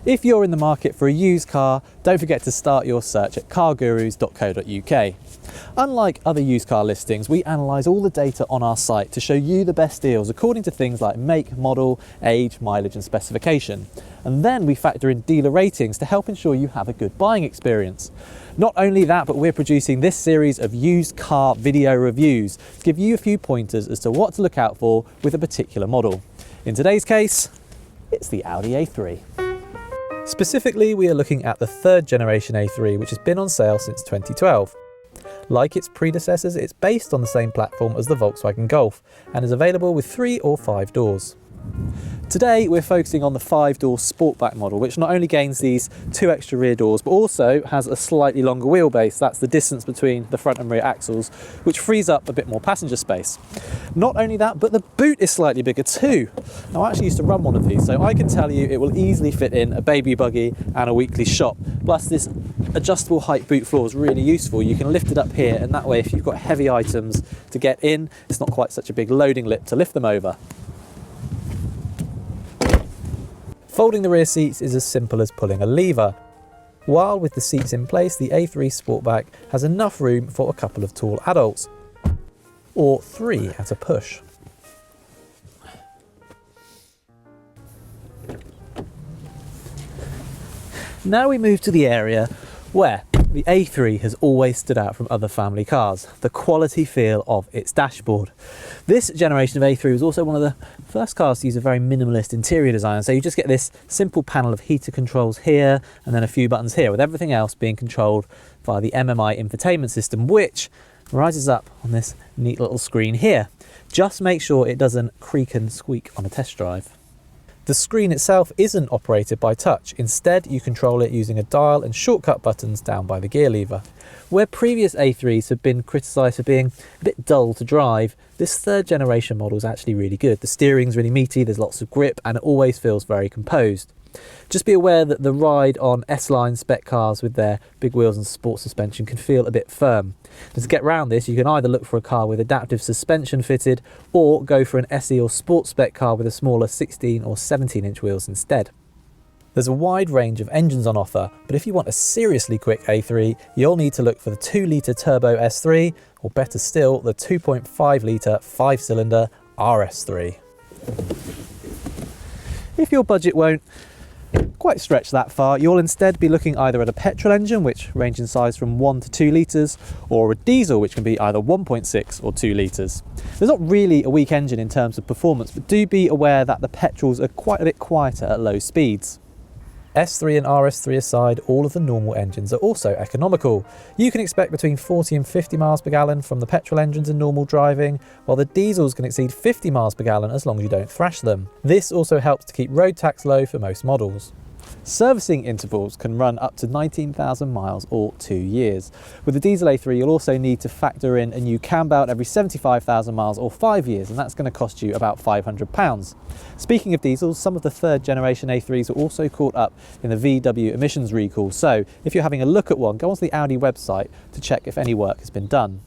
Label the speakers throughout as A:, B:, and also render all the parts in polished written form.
A: If you're in the market for a used car, don't forget to start your search at cargurus.co.uk. Unlike other used car listings, we analyse all the data on our site to show you the best deals according to things like make, model, age, mileage and specification. And then we factor in dealer ratings to help ensure you have a good buying experience. Not only that, but we're producing this series of used car video reviews to give you a few pointers as to what to look out for with a particular model. In today's case, it's the Audi A3. Specifically, we are looking at the third generation A3, which has been on sale since 2012. Like its predecessors, it's based on the same platform as the Volkswagen Golf and is available with 3 or 5 doors. Today we're focusing on the 5-door Sportback model, which not only gains these 2 extra rear doors but also has a slightly longer wheelbase. That's the distance between the front and rear axles, which frees up a bit more passenger space. Not only that, but the boot is slightly bigger too. Now, I actually used to run one of these, so I can tell you it will easily fit in a baby buggy and a weekly shop. Plus, this adjustable height boot floor is really useful. You can lift it up here, and that way if you've got heavy items to get in, it's not quite such a big loading lip to lift them over. Folding the rear seats is as simple as pulling a lever. While with the seats in place, the A3 Sportback has enough room for a couple of tall adults, or 3 at a push. Now we move to the area where the A3 has always stood out from other family cars, the quality feel of its dashboard. This generation of A3 was also one of the first cars to use a very minimalist interior design, so you just get this simple panel of heater controls here and then a few buttons here, with everything else being controlled via the MMI infotainment system, which rises up on this neat little screen here. Just make sure it doesn't creak and squeak on a test drive. The screen itself isn't operated by touch. Instead, you control it using a dial and shortcut buttons down by the gear lever. Where previous A3s have been criticised for being a bit dull to drive, this third generation model is actually really good. The steering's really meaty, there's lots of grip, and it always feels very composed. Just be aware that the ride on S-Line spec cars with their big wheels and sport suspension can feel a bit firm. And to get around this, you can either look for a car with adaptive suspension fitted or go for an SE or sport spec car with a smaller 16 or 17-inch wheels instead. There's a wide range of engines on offer, but if you want a seriously quick A3, you'll need to look for the 2-litre turbo S3, or better still, the 2.5-litre 5-cylinder RS3. If your budget won't quite stretch that far, you'll instead be looking either at a petrol engine, which range in size from 1 to 2 litres, or a diesel, which can be either 1.6 or 2 litres. There's not really a weak engine in terms of performance, but do be aware that the petrols are quite a bit quieter at low speeds. S3 and RS3 aside, all of the normal engines are also economical. You can expect between 40 and 50 miles per gallon from the petrol engines in normal driving, while the diesels can exceed 50 miles per gallon as long as you don't thrash them. This also helps to keep road tax low for most models. Servicing intervals can run up to 19,000 miles or 2 years. With the diesel A3, you'll also need to factor in a new cam belt every 75,000 miles or 5 years, and that's going to cost you about £500. Speaking of diesels, some of the third generation A3s are also caught up in the VW emissions recall, so if you're having a look at one, go onto the Audi website to check if any work has been done.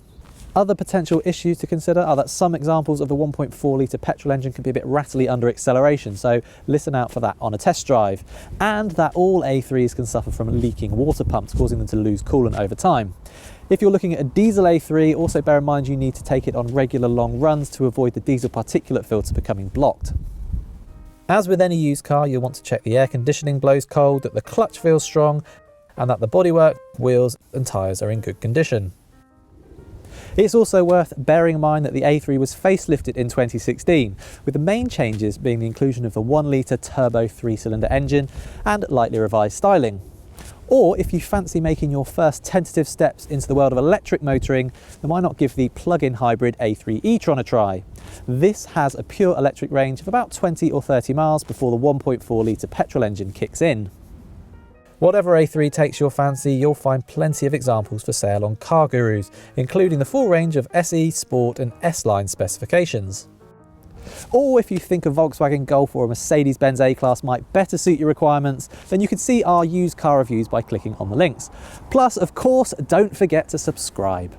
A: Other potential issues to consider are that some examples of the 1.4 litre petrol engine can be a bit rattly under acceleration, so listen out for that on a test drive. And that all A3s can suffer from leaking water pumps, causing them to lose coolant over time. If you're looking at a diesel A3, also bear in mind you need to take it on regular long runs to avoid the diesel particulate filter becoming blocked. As with any used car, you'll want to check the air conditioning blows cold, that the clutch feels strong, and that the bodywork, wheels and tyres are in good condition. It's also worth bearing in mind that the A3 was facelifted in 2016, with the main changes being the inclusion of a 1-litre turbo 3-cylinder engine and lightly revised styling. Or if you fancy making your first tentative steps into the world of electric motoring, then why not give the plug-in hybrid A3 e-tron a try? This has a pure electric range of about 20 or 30 miles before the 1.4 litre petrol engine kicks in. Whatever A3 takes your fancy, you'll find plenty of examples for sale on CarGurus, including the full range of SE, Sport and S-Line specifications. Or if you think a Volkswagen Golf or a Mercedes-Benz A-Class might better suit your requirements, then you can see our used car reviews by clicking on the links. Plus, of course, don't forget to subscribe.